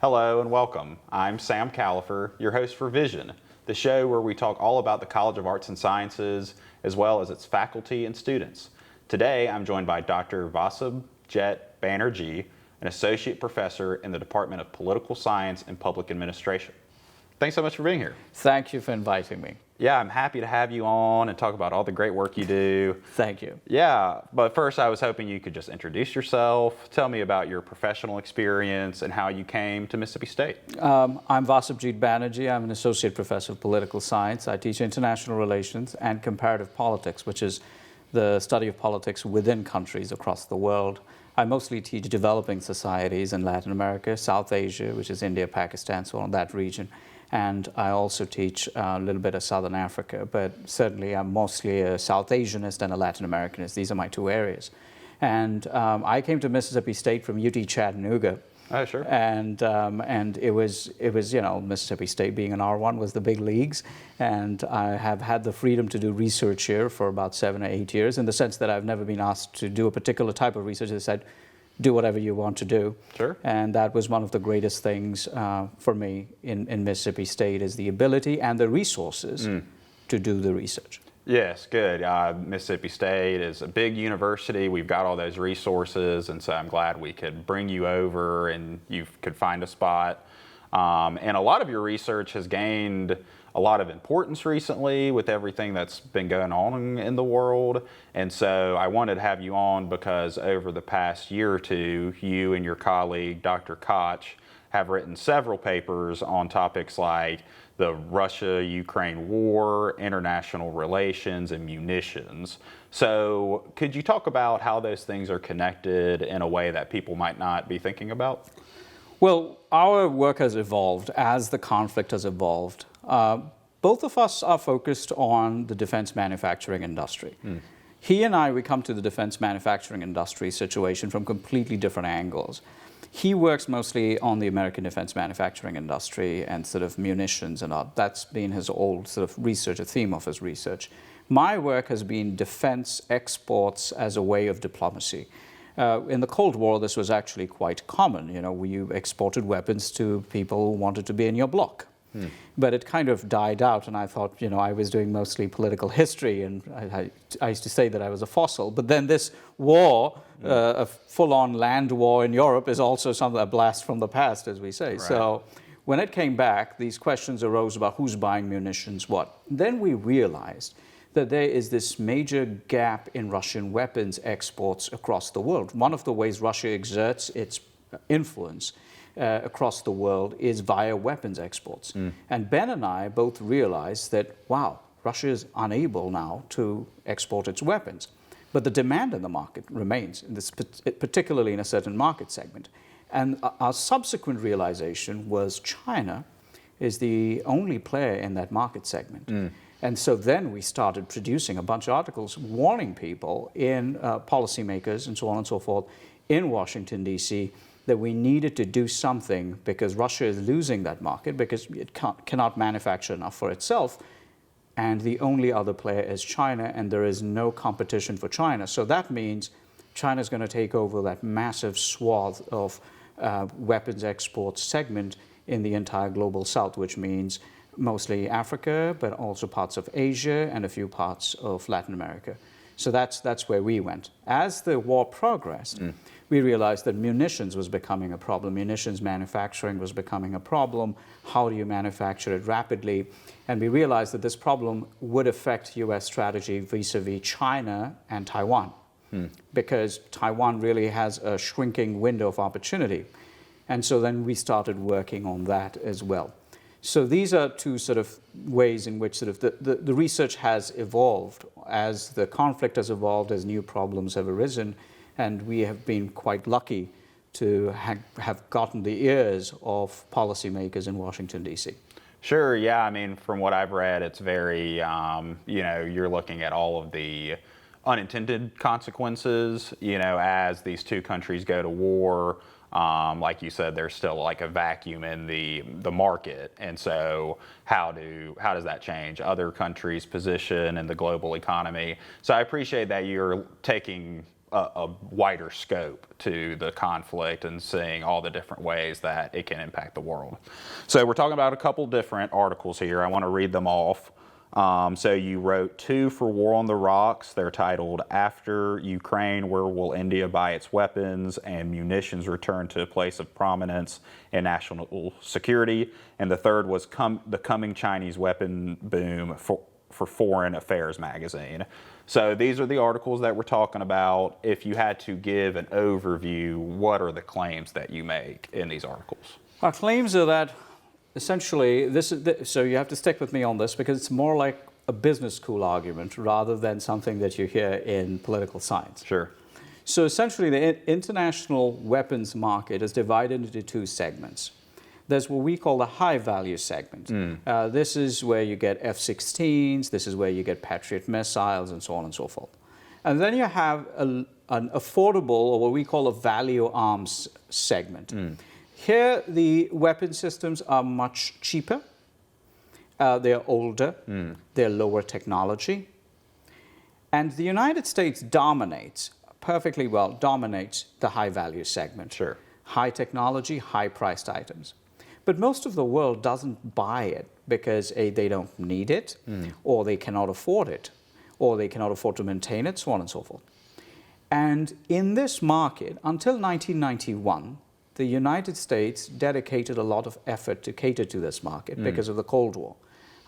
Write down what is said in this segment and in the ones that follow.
Hello and welcome. I'm Sam Califer, your host for Vision, the show where we talk all about the College of Arts and Sciences as well as its faculty and students. Today I'm joined by Dr. Vasabjit Banerjee, an associate professor in the Department of Political Science and Public Administration. Thanks so much for being here. Thank you for inviting me. Yeah, I'm happy to have you on and talk about all the great work you do. Thank you. Yeah, but first I was hoping you could just introduce yourself, tell me about your professional experience and how you came to Mississippi State. I'm Vasabjit Banerjee. I'm an associate professor of political science. I teach international relations and comparative politics, which is the study of politics within countries across the world. I mostly teach developing societies in Latin America, South Asia, which is India, Pakistan, so on that region. And I also teach a little bit of Southern Africa, but certainly I'm mostly a South Asianist and a Latin Americanist. These are my two areas. And I came to Mississippi State from UT Chattanooga. Oh, sure. And it was, Mississippi State being an R1 was the big leagues. And I have had the freedom to do research here for about 7 or 8 years, in the sense that I've never been asked to do a particular type of research. They said, do whatever you want to do. Sure. And that was one of the greatest things for me in Mississippi State, is the ability and the resources to do the research. Yes, good. Mississippi State is a big university. We've got all those resources, and so I'm glad we could bring you over and you could find a spot. And a lot of your research has gained a lot of importance recently with everything that's been going on in the world. And so I wanted to have you on because over the past year or two, you and your colleague, Dr. Koch, have written several papers on topics like the Russia-Ukraine war, international relations, and munitions. So could you talk about how those things are connected in a way that people might not be thinking about? Well, our work has evolved as the conflict has evolved. Both of us are focused on the defense manufacturing industry. He and I, we come to the defense manufacturing industry situation from completely different angles. He works mostly on the American defense manufacturing industry and sort of munitions and all. That's been his old sort of research, a theme of his research. My work has been defense exports as a way of diplomacy. In the Cold War, this was actually quite common. You exported weapons to people who wanted to be in your bloc. But it kind of died out, and I thought, I was doing mostly political history, and I used to say that I was a fossil. But then this war, a full-on land war in Europe, is also a blast from the past, as we say. Right. So when it came back, these questions arose about who's buying munitions, what. Then we realized that there is this major gap in Russian weapons exports across the world. One of the ways Russia exerts its influence across the world is via weapons exports. And Ben and I both realized that, wow, Russia is unable now to export its weapons. But the demand in the market remains, particularly in a certain market segment. And our subsequent realization was China is the only player in that market segment. And so then we started producing a bunch of articles warning people in policymakers and so on and so forth in Washington, D.C., that we needed to do something because Russia is losing that market because it cannot manufacture enough for itself. And the only other player is China, and there is no competition for China. So that means China is going to take over that massive swath of weapons export segment in the entire global south, which means mostly Africa, but also parts of Asia and a few parts of Latin America. So that's where we went. As the war progressed, we realized that munitions was becoming a problem. Munitions manufacturing was becoming a problem. How do you manufacture it rapidly? And we realized that this problem would affect U.S. strategy vis-a-vis China and Taiwan, because Taiwan really has a shrinking window of opportunity. And so then we started working on that as well. So these are two sort of ways in which sort of the research has evolved as the conflict has evolved, as new problems have arisen, and we have been quite lucky to have gotten the ears of policymakers in Washington, D.C. Sure, yeah, I mean, from what I've read, it's very, you're looking at all of the unintended consequences, as these two countries go to war. Like you said, there's still like a vacuum in the market, and so how does that change other countries' position in the global economy? So I appreciate that you're taking a wider scope to the conflict and seeing all the different ways that it can impact the world. So we're talking about a couple different articles here. I want to read them off. So you wrote 2 for War on the Rocks. They're titled "After Ukraine, Where Will India Buy Its Weapons?" and "Munitions Return to a Place of Prominence in National Security." And the third was "The Coming Chinese Weapon Boom" for Foreign Affairs magazine. So these are the articles that we're talking about. If you had to give an overview, what are the claims that you make in these articles? Our claims are that essentially, so you have to stick with me on this because it's more like a business school argument rather than something that you hear in political science. Sure. So essentially, the international weapons market is divided into 2 segments. There's what we call the high-value segment. This is where you get F-16s, this is where you get Patriot missiles, and so on and so forth. And then you have an affordable, or what we call a value arms segment. Here, the weapon systems are much cheaper, they're older, they're lower technology, and the United States perfectly well dominates the high-value segment. Sure. High technology, high-priced items. But most of the world doesn't buy it because they don't need it, or they cannot afford it, or they cannot afford to maintain it, so on and so forth. And in this market, until 1991, the United States dedicated a lot of effort to cater to this market because of the Cold War.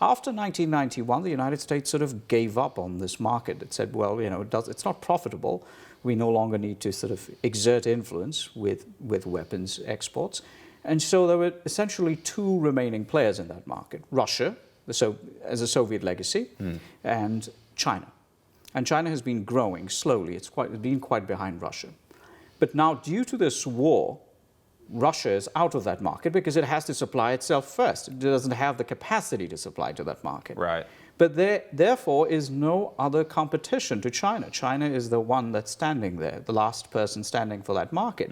After 1991, the United States sort of gave up on this market. It said, well, it's not profitable. We no longer need to sort of exert influence with weapons exports. And so there were essentially 2 remaining players in that market: Russia, as a Soviet legacy, and China. And China has been growing slowly. It's been quite behind Russia. But now, due to this war, Russia is out of that market because it has to supply itself first. It doesn't have the capacity to supply to that market. Right. But there, therefore, is no other competition to China. China is the one that's standing there, the last person standing for that market.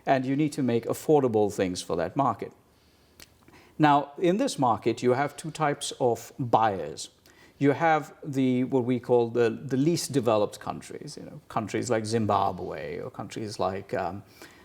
And you need to make affordable things for that market. Now, in this market, you have 2 types of buyers. You have what we call the least developed countries, countries like Zimbabwe or countries like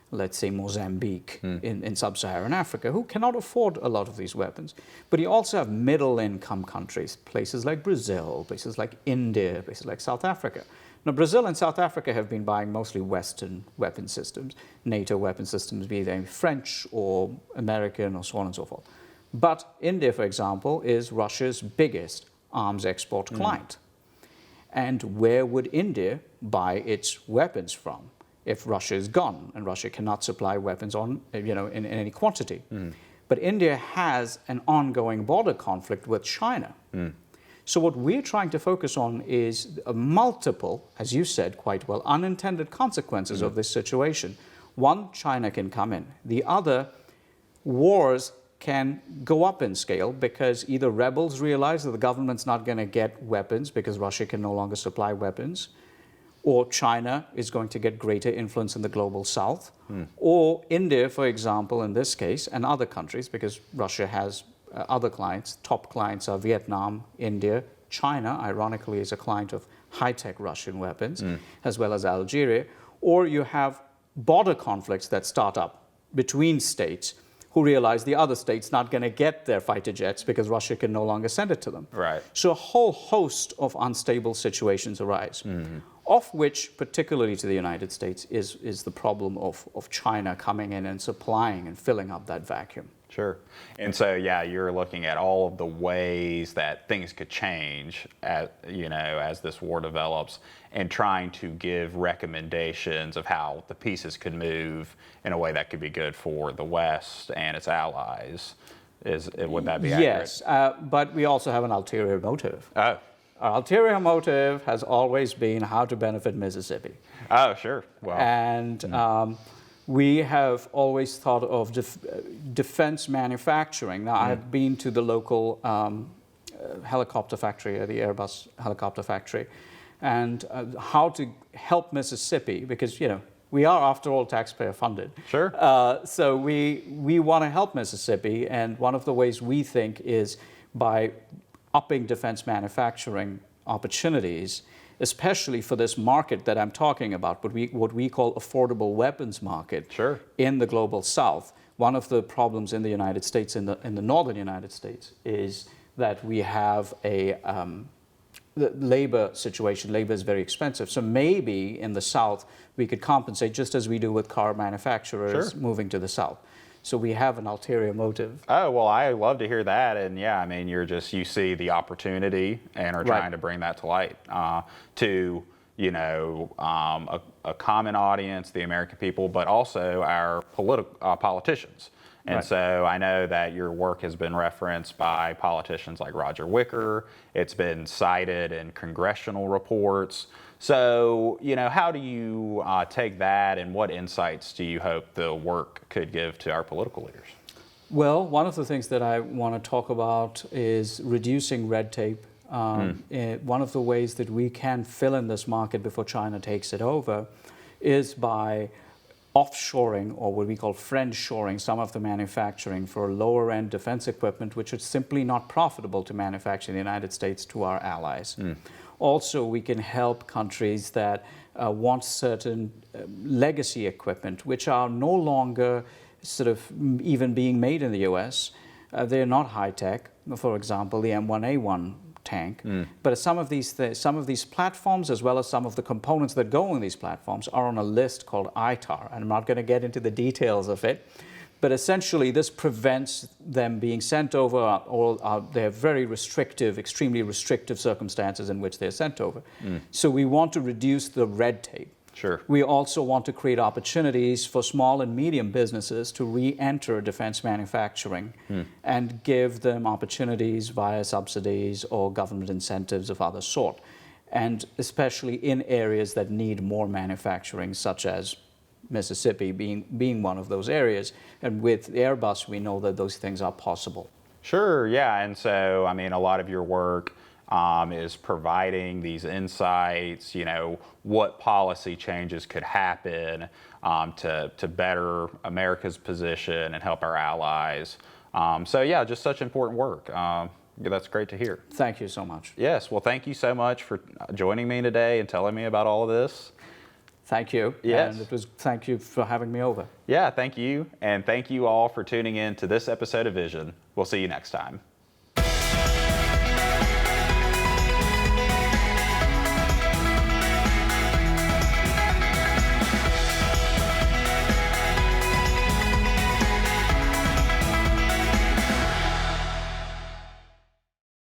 let's say Mozambique in sub-Saharan Africa, who cannot afford a lot of these weapons. But you also have middle-income countries, places like Brazil, places like India, places like South Africa. Now, Brazil and South Africa have been buying mostly Western weapon systems, NATO weapon systems, be they French or American or so on and so forth. But India, for example, is Russia's biggest arms export client. And where would India buy its weapons from if Russia is gone and Russia cannot supply weapons in any quantity? But India has an ongoing border conflict with China. So what we're trying to focus on is multiple, as you said quite well, unintended consequences of this situation. One, China can come in. The other, wars can go up in scale because either rebels realize that the government's not going to get weapons because Russia can no longer supply weapons, or China is going to get greater influence in the global south, or India, for example, in this case, and other countries, because Russia has other clients. Top clients are Vietnam, India. China, ironically, is a client of high-tech Russian weapons, as well as Algeria. Or you have border conflicts that start up between states who realize the other state's not going to get their fighter jets because Russia can no longer send it to them. Right. So a whole host of unstable situations arise, of which, particularly to the United States, is the problem of China coming in and supplying and filling up that vacuum. Sure. And so, yeah, you're looking at all of the ways that things could change as this war develops, and trying to give recommendations of how the pieces could move in a way that could be good for the West and its allies. Would that be accurate? Yes, but we also have an ulterior motive. Oh. Our ulterior motive has always been how to benefit Mississippi. Oh, sure. Well. And we have always thought of defense manufacturing. Now, I've been to the local helicopter factory, the Airbus helicopter factory, and how to help Mississippi, because, we are, after all, taxpayer funded. Sure. So we want to help Mississippi, and one of the ways we think is by upping defense manufacturing opportunities especially for this market that I'm talking about, what we call affordable weapons market Sure. in the global south. One of the problems in the United States, in the northern United States, is that we have the labor situation. Labor is very expensive. So maybe in the south, we could compensate just as we do with car manufacturers Sure. moving to the south. So we have an ulterior motive. Oh, well, I love to hear that. And yeah, I mean, you see the opportunity and are Right. trying to bring that to light to, a common audience, the American people, but also our politicians. And Right. so I know that your work has been referenced by politicians like Roger Wicker. It's been cited in congressional reports. So, how do you take that, and what insights do you hope the work could give to our political leaders? Well, one of the things that I want to talk about is reducing red tape. One of the ways that we can fill in this market before China takes it over is by offshoring, or what we call friend-shoring, some of the manufacturing for lower-end defense equipment, which is simply not profitable to manufacture in the United States, to our allies. Also, we can help countries that want certain legacy equipment, which are no longer sort of even being made in the US. They're not high-tech. For example, the M1A1 tank. But some of these platforms, as well as some of the components that go in these platforms, are on a list called ITAR. And I'm not going to get into the details of it. But essentially, this prevents them being sent over, or they have very restrictive, extremely restrictive circumstances in which they're sent over. So we want to reduce the red tape. Sure. We also want to create opportunities for small and medium businesses to re-enter defense manufacturing and give them opportunities via subsidies or government incentives of other sort. And especially in areas that need more manufacturing, such as Mississippi being one of those areas. And with Airbus, we know that those things are possible. Sure, yeah. And so, I mean, a lot of your work is providing these insights, what policy changes could happen to better America's position and help our allies. So, yeah, just such important work. That's great to hear. Thank you so much. Yes, well, thank you so much for joining me today and telling me about all of this. Thank you. Yes. And thank you for having me over. Yeah, thank you. And thank you all for tuning in to this episode of Vision. We'll see you next time.